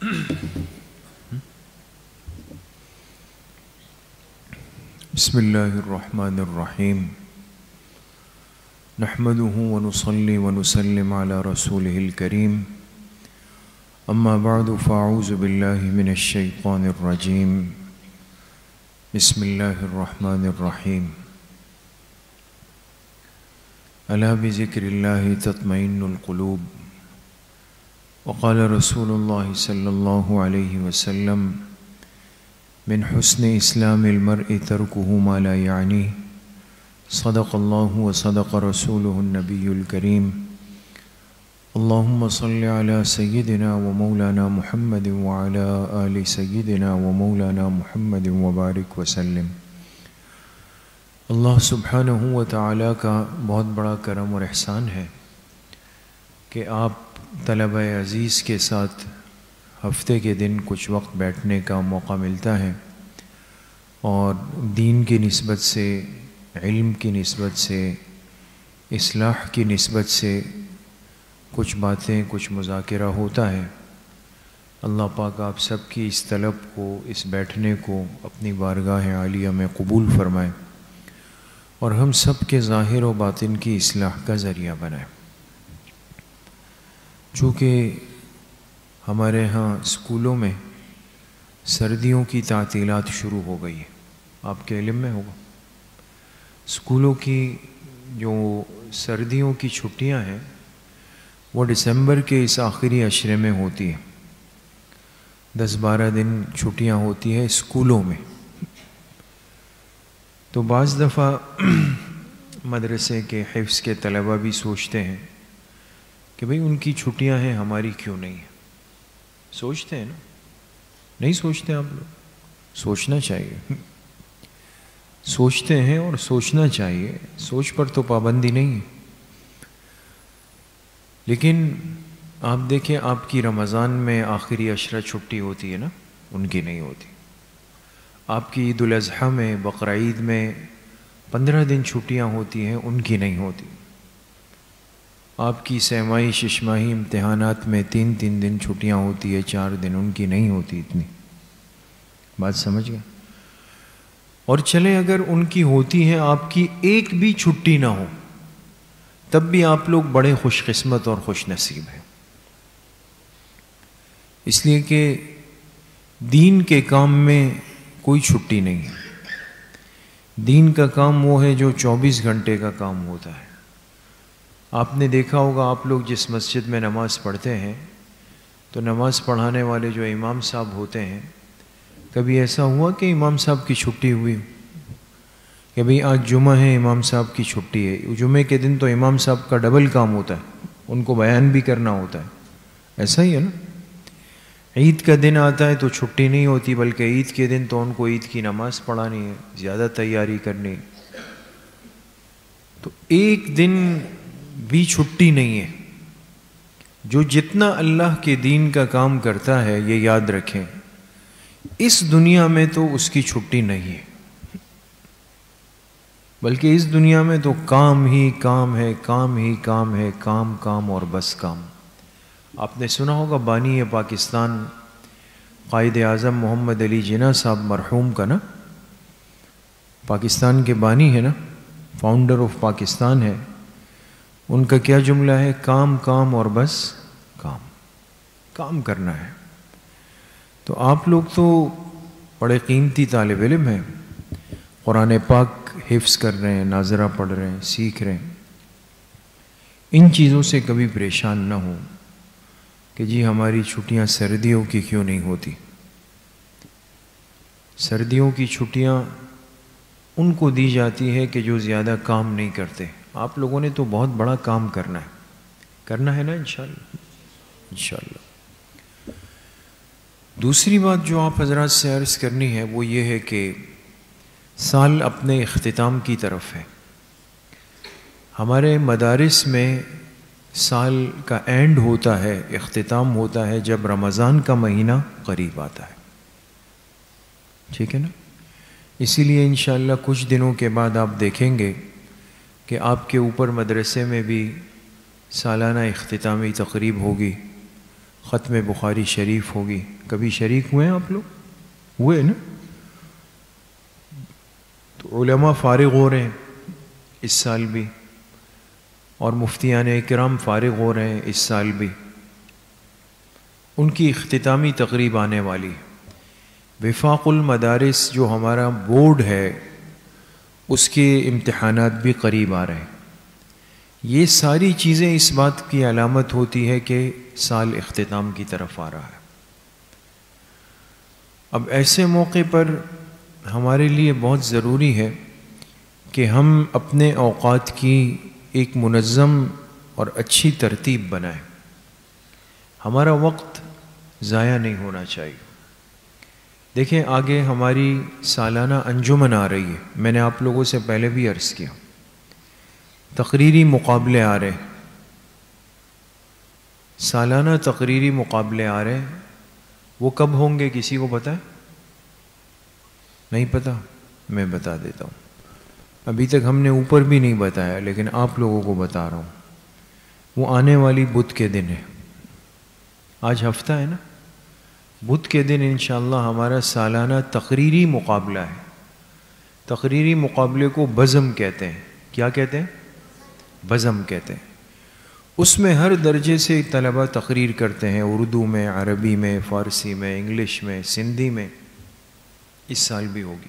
بسم اللہ الرحمن الرحیم نحمده ونصلي ونسلم على رسوله الكريم اما بعد فاعوذ باللہ من الشیطان الرجیم بسم اللہ الرحمن الرحیم الا بذکر اللہ تطمئن القلوب وقال رسول اللہ صلی اللہ علیہ وسلم من حسن اسلام المرء ترکه ما لا یعنیه صدق اللہ وصدق رسوله النبی الکریم اللہم صل علی سیدنا ومولانا محمد وعلی آل سیدنا ومولانا محمد وبارک وسلم۔ اللہ سبحانہ وتعالی کا بہت بڑا کرم اور احسان ہے کہ آپ طلبہ عزیز کے ساتھ ہفتے کے دن کچھ وقت بیٹھنے کا موقع ملتا ہے اور دین کی نسبت سے، علم کی نسبت سے، اصلاح کی نسبت سے کچھ باتیں، کچھ مذاکرہ ہوتا ہے۔ اللہ پاک آپ سب کی اس طلب کو، اس بیٹھنے کو اپنی بارگاہ عالیہ میں قبول فرمائے اور ہم سب کے ظاہر و باطن کی اصلاح کا ذریعہ بنائے۔ چونکہ ہمارے ہاں اسکولوں میں سردیوں کی تعطیلات شروع ہو گئی ہیں، آپ کے علم میں ہوگا۔ اسکولوں کی جو سردیوں کی چھٹیاں ہیں وہ دسمبر کے اس آخری عشرے میں ہوتی ہیں، 10-12 دن چھٹیاں ہوتی ہیں اسکولوں میں۔ تو بعض دفعہ مدرسے کے حفظ کے طلبہ بھی سوچتے ہیں کہ بھئی ان کی چھٹیاں ہیں، ہماری کیوں نہیں ہیں؟ سوچتے ہیں نا؟ نہیں سوچتے آپ لوگ؟ سوچنا چاہیے، سوچتے ہیں اور سوچنا چاہیے، سوچ پر تو پابندی نہیں ہے۔ لیکن آپ دیکھیں، آپ کی رمضان میں آخری عشرہ چھٹی ہوتی ہے نا، ان کی نہیں ہوتی۔ آپ کی عید الاضحیٰ میں، بقرعید میں 15 دن چھٹیاں ہوتی ہیں، ان کی نہیں ہوتی۔ آپ کی سہمائی ششماہی امتحانات میں 3 دن چھٹیاں ہوتی ہے، 4 دن، ان کی نہیں ہوتی اتنی۔ بات سمجھ گئے؟ اور چلیں اگر ان کی ہوتی ہیں، آپ کی ایک بھی چھٹی نہ ہو، تب بھی آپ لوگ بڑے خوش قسمت اور خوش نصیب ہیں، اس لیے کہ دین کے کام میں کوئی چھٹی نہیں ہے۔ دین کا کام وہ ہے جو 24 گھنٹے کا کام ہوتا ہے۔ آپ نے دیکھا ہوگا، آپ لوگ جس مسجد میں نماز پڑھتے ہیں تو نماز پڑھانے والے جو امام صاحب ہوتے ہیں، کبھی ایسا ہوا کہ امام صاحب کی چھٹی ہوئی کہ بھئی آج جمعہ ہے، امام صاحب کی چھٹی ہے؟ جمعے کے دن تو امام صاحب کا ڈبل کام ہوتا ہے، ان کو بیان بھی کرنا ہوتا ہے، ایسا ہی ہے نا؟ عید کا دن آتا ہے تو چھٹی نہیں ہوتی، بلکہ عید کے دن تو ان کو عید کی نماز پڑھانی ہے، زیادہ تیاری کرنی۔ تو ایک دن بھی چھٹی نہیں ہے۔ جو جتنا اللہ کے دین کا کام کرتا ہے، یہ یاد رکھیں، اس دنیا میں تو اس کی چھٹی نہیں ہے، بلکہ اس دنیا میں تو کام ہی کام ہے، کام ہی کام ہے، کام کام اور بس کام۔ آپ نے سنا ہوگا بانی پاکستان قائد اعظم محمد علی جناح صاحب مرحوم کا نا، پاکستان کے بانی ہے نا، فاؤنڈر آف پاکستان ہے، ان کا کیا جملہ ہے؟ کام کام اور بس کام، کام کرنا ہے۔ تو آپ لوگ تو بڑے قیمتی طالب علم ہیں، قرآن پاک حفظ کر رہے ہیں، ناظرہ پڑھ رہے ہیں، سیکھ رہے ہیں۔ ان چیزوں سے کبھی پریشان نہ ہوں کہ جی ہماری چھٹیاں سردیوں کی کیوں نہیں ہوتی۔ سردیوں کی چھٹیاں ان کو دی جاتی ہے کہ جو زیادہ کام نہیں کرتے۔ آپ لوگوں نے تو بہت بڑا کام کرنا ہے نا، انشاءاللہ انشاءاللہ۔ دوسری بات جو آپ حضرات سے عرض کرنی ہے وہ یہ ہے کہ سال اپنے اختتام کی طرف ہے۔ ہمارے مدارس میں سال کا اینڈ ہوتا ہے، اختتام ہوتا ہے جب رمضان کا مہینہ قریب آتا ہے، ٹھیک ہے نا؟ اسی لیے انشاءاللہ کچھ دنوں کے بعد آپ دیکھیں گے کہ آپ کے اوپر مدرسے میں بھی سالانہ اختتامی تقریب ہوگی، ختم بخاری شریف ہوگی. کبھی شریک ہوئے ہیں آپ لوگ؟ ہوئے نا؟ تو علماء فارغ ہو رہے ہیں اس سال بھی، اور مفتیان اکرام فارغ ہو رہے ہیں اس سال بھی. ان کی اختتامی تقریب آنے والی. وفاق المدارس جو ہمارا بورڈ ہے اس کے امتحانات بھی قریب آ رہے ہیں. یہ ساری چیزیں اس بات کی علامت ہوتی ہے کہ سال اختتام کی طرف آ رہا ہے. اب ایسے موقع پر ہمارے لیے بہت ضروری ہے کہ ہم اپنے اوقات کی ایک منظم اور اچھی ترتیب بنائیں. ہمارا وقت ضائع نہیں ہونا چاہیے. دیکھیں آگے ہماری سالانہ انجمن آ رہی ہے. میں نے آپ لوگوں سے پہلے بھی عرض کیا، تقریری مقابلے آ رہے ہیں، سالانہ تقریری مقابلے آ رہے ہیں. وہ کب ہوں گے کسی کو پتہ ہے؟ نہیں پتہ؟ میں بتا دیتا ہوں. ابھی تک ہم نے اوپر بھی نہیں بتایا لیکن آپ لوگوں کو بتا رہا ہوں. وہ آنے والی بدھ کے دن ہے. آج ہفتہ ہے نا؟ بدھ کے دن انشاءاللہ ہمارا سالانہ تقریری مقابلہ ہے. تقریری مقابلے کو بزم کہتے ہیں. کیا کہتے ہیں؟ بزم کہتے ہیں. اس میں ہر درجے سے طلبہ تقریر کرتے ہیں، اردو میں، عربی میں، فارسی میں، انگلش میں، سندھی میں. اس سال بھی ہوگی.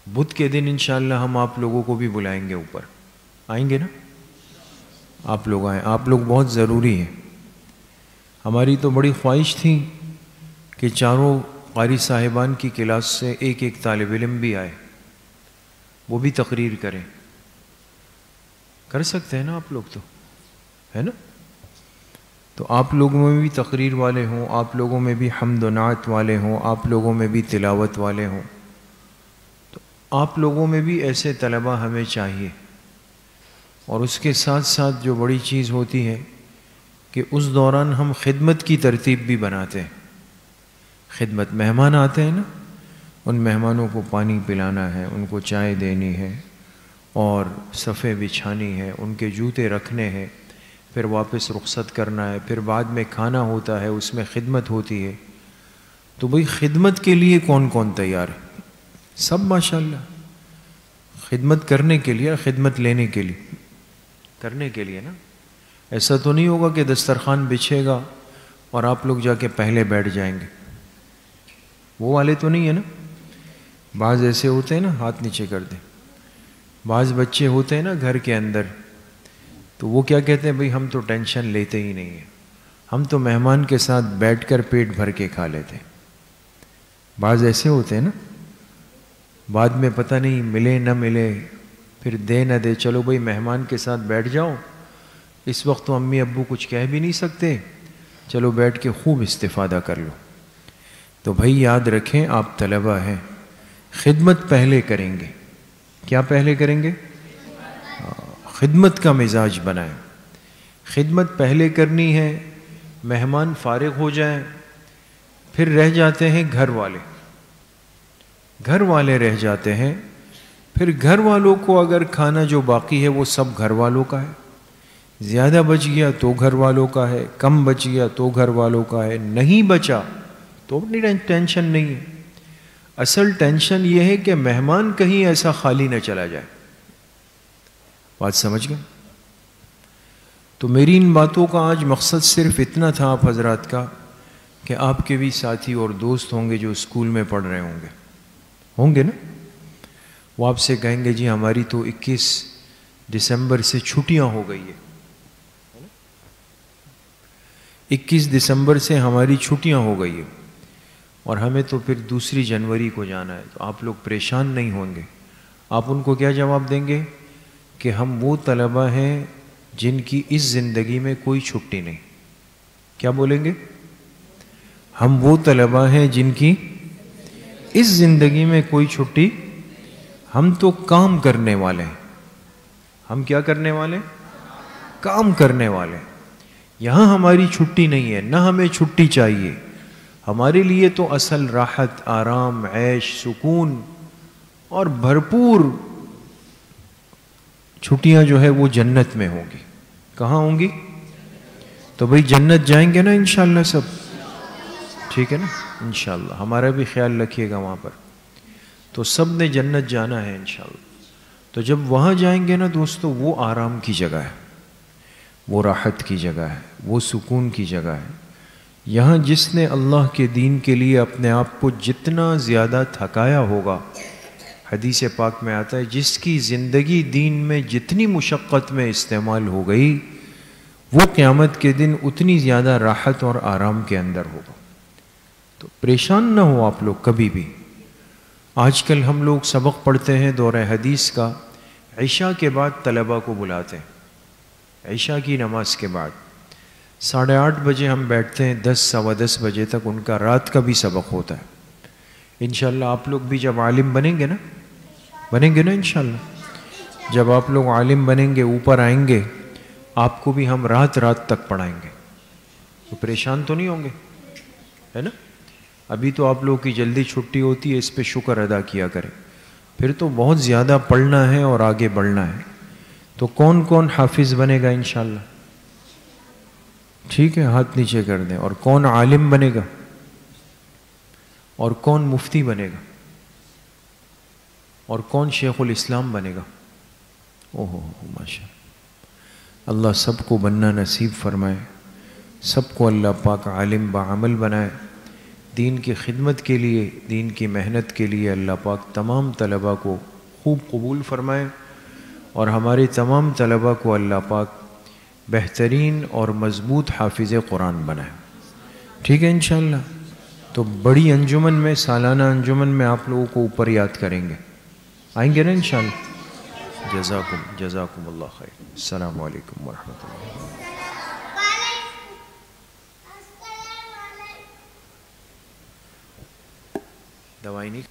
بدھ کے دن انشاءاللہ ہم آپ لوگوں کو بھی بلائیں گے اوپر. آئیں گے نا؟ آپ لوگ آئیں. آپ لوگ بہت ضروری ہیں. ہماری تو بڑی خواہش تھی کہ چاروں قاری صاحبان کی کلاس سے ایک ایک طالب علم بھی آئے، وہ بھی تقریر کریں. کر سکتے ہیں نا آپ لوگ؟ تو ہے نا؟ تو آپ لوگوں میں بھی تقریر والے ہوں، آپ لوگوں میں بھی حمد و نعت والے ہوں، آپ لوگوں میں بھی تلاوت والے ہوں. تو آپ لوگوں میں بھی ایسے طلبہ ہمیں چاہیے. اور اس کے ساتھ ساتھ جو بڑی چیز ہوتی ہے کہ اس دوران ہم خدمت کی ترتیب بھی بناتے ہیں. خدمت، مہمان آتے ہیں نا، ان مہمانوں کو پانی پلانا ہے، ان کو چائے دینی ہے، اور صفیں بچھانی ہے، ان کے جوتے رکھنے ہیں، پھر واپس رخصت کرنا ہے، پھر بعد میں کھانا ہوتا ہے، اس میں خدمت ہوتی ہے. تو بھئی خدمت کے لیے کون کون تیار ہے؟ سب ماشاءاللہ. خدمت کرنے کے لیے، خدمت لینے کے لیے، کرنے کے لیے نا. ایسا تو نہیں ہوگا کہ دسترخوان بچھے گا اور آپ لوگ جا کے پہلے بیٹھ جائیں گے. وہ والے تو نہیں ہے نا. بعض ایسے ہوتے ہیں نا، ہاتھ نیچے کر دیں. بعض بچے ہوتے ہیں نا گھر کے اندر، تو وہ کیا کہتے ہیں، بھئی ہم تو ٹینشن لیتے ہی نہیں ہیں، ہم تو مہمان کے ساتھ بیٹھ کر پیٹ بھر کے کھا لیتے ہیں. بعض ایسے ہوتے ہیں نا، بعد میں پتہ نہیں ملے نہ ملے، پھر دے نہ دے، چلو بھئی مہمان کے ساتھ بیٹھ جاؤ، اس وقت تو امی ابو کچھ کہہ بھی نہیں سکتے، چلو بیٹھ کے خوب استفادہ کر لو. تو بھائی یاد رکھیں، آپ طلبہ ہیں، خدمت پہلے کریں گے. کیا پہلے کریں گے؟ خدمت کا مزاج بنائیں. خدمت پہلے کرنی ہے. مہمان فارغ ہو جائیں، پھر رہ جاتے ہیں گھر والے. گھر والے رہ جاتے ہیں، پھر گھر والوں کو اگر کھانا جو باقی ہے وہ سب گھر والوں کا ہے. زیادہ بچ گیا تو گھر والوں کا ہے، کم بچ گیا تو گھر والوں کا ہے، نہیں بچا تو اپنی ٹینشن نہیں ہے. اصل ٹینشن یہ ہے کہ مہمان کہیں ایسا خالی نہ چلا جائے. بات سمجھ گئے؟ تو میری ان باتوں کا آج مقصد صرف اتنا تھا آپ حضرات کا کہ آپ کے بھی ساتھی اور دوست ہوں گے جو اسکول میں پڑھ رہے ہوں گے نا. وہ آپ سے کہیں گے جی ہماری تو 21 دسمبر سے چھٹیاں ہو گئی ہے. 21 دسمبر سے ہماری چھٹیاں ہو گئی ہے اور ہمیں تو پھر 2 جنوری کو جانا ہے. تو آپ لوگ پریشان نہیں ہوں گے. آپ ان کو کیا جواب دیں گے کہ ہم وہ طلبہ ہیں جن کی اس زندگی میں کوئی چھٹی نہیں. کیا بولیں گے؟ ہم وہ طلبہ ہیں جن کی اس زندگی میں کوئی چھٹی. ہم تو کام کرنے والے ہیں. ہم کیا کرنے والے؟ کام کرنے والے. یہاں ہماری چھٹی نہیں ہے، نہ ہمیں چھٹی چاہیے. ہمارے لیے تو اصل راحت، آرام، عیش، سکون اور بھرپور چھٹیاں جو ہے وہ جنت میں ہوں گی. کہاں ہوں گی؟ تو بھئی جنت جائیں گے نا انشاءاللہ سب؟ ٹھیک ہے نا انشاءاللہ، ہمارا بھی خیال رکھیے گا وہاں پر. تو سب نے جنت جانا ہے انشاءاللہ. تو جب وہاں جائیں گے نا دوستو، وہ آرام کی جگہ ہے، وہ راحت کی جگہ ہے، وہ سکون کی جگہ ہے. یہاں جس نے اللہ کے دین کے لیے اپنے آپ کو جتنا زیادہ تھکایا ہوگا، حدیث پاک میں آتا ہے جس کی زندگی دین میں جتنی مشقت میں استعمال ہو گئی، وہ قیامت کے دن اتنی زیادہ راحت اور آرام کے اندر ہوگا. تو پریشان نہ ہو آپ لوگ کبھی بھی. آج کل ہم لوگ سبق پڑھتے ہیں دورہ حدیث کا، عشاء کے بعد طلباء کو بلاتے ہیں، عشاء کی نماز کے بعد 8:30 بجے ہم بیٹھتے ہیں، 10 سوا 10 بجے تک ان کا رات کا بھی سبق ہوتا ہے. انشاءاللہ آپ لوگ بھی جب عالم بنیں گے نا انشاءاللہ، جب آپ لوگ عالم بنیں گے، اوپر آئیں گے، آپ کو بھی ہم رات تک پڑھائیں گے. تو پریشان تو نہیں ہوں گے، ہے نا؟ ابھی تو آپ لوگوں کی جلدی چھٹی ہوتی ہے، اس پہ شکر ادا کیا کریں. پھر تو بہت زیادہ پڑھنا ہے اور آگے بڑھنا ہے. تو کون کون حافظ بنے گا انشاءاللہ؟ ٹھیک ہے، ہاتھ نیچے کر دیں. اور کون عالم بنے گا؟ اور کون مفتی بنے گا؟ اور کون شیخ الاسلام بنے گا؟ اوہ ماشاء اللہ، سب کو بننا نصیب فرمائے، سب کو اللہ پاک عالم بعمل بنائے. دین کی خدمت کے لیے، دین کی محنت کے لیے اللہ پاک تمام طلباء کو خوب قبول فرمائے، اور ہمارے تمام طلباء کو اللہ پاک بہترین اور مضبوط حافظ قرآن بنائے. ٹھیک ہے انشاءاللہ. تو بڑی انجمن میں، سالانہ انجمن میں آپ لوگوں کو اوپر یاد کریں گے. آئیں گے نا انشاءاللہ؟ جزاکم اللہ خیر. السلام علیکم ورحمۃ اللہ. دوائی نہیں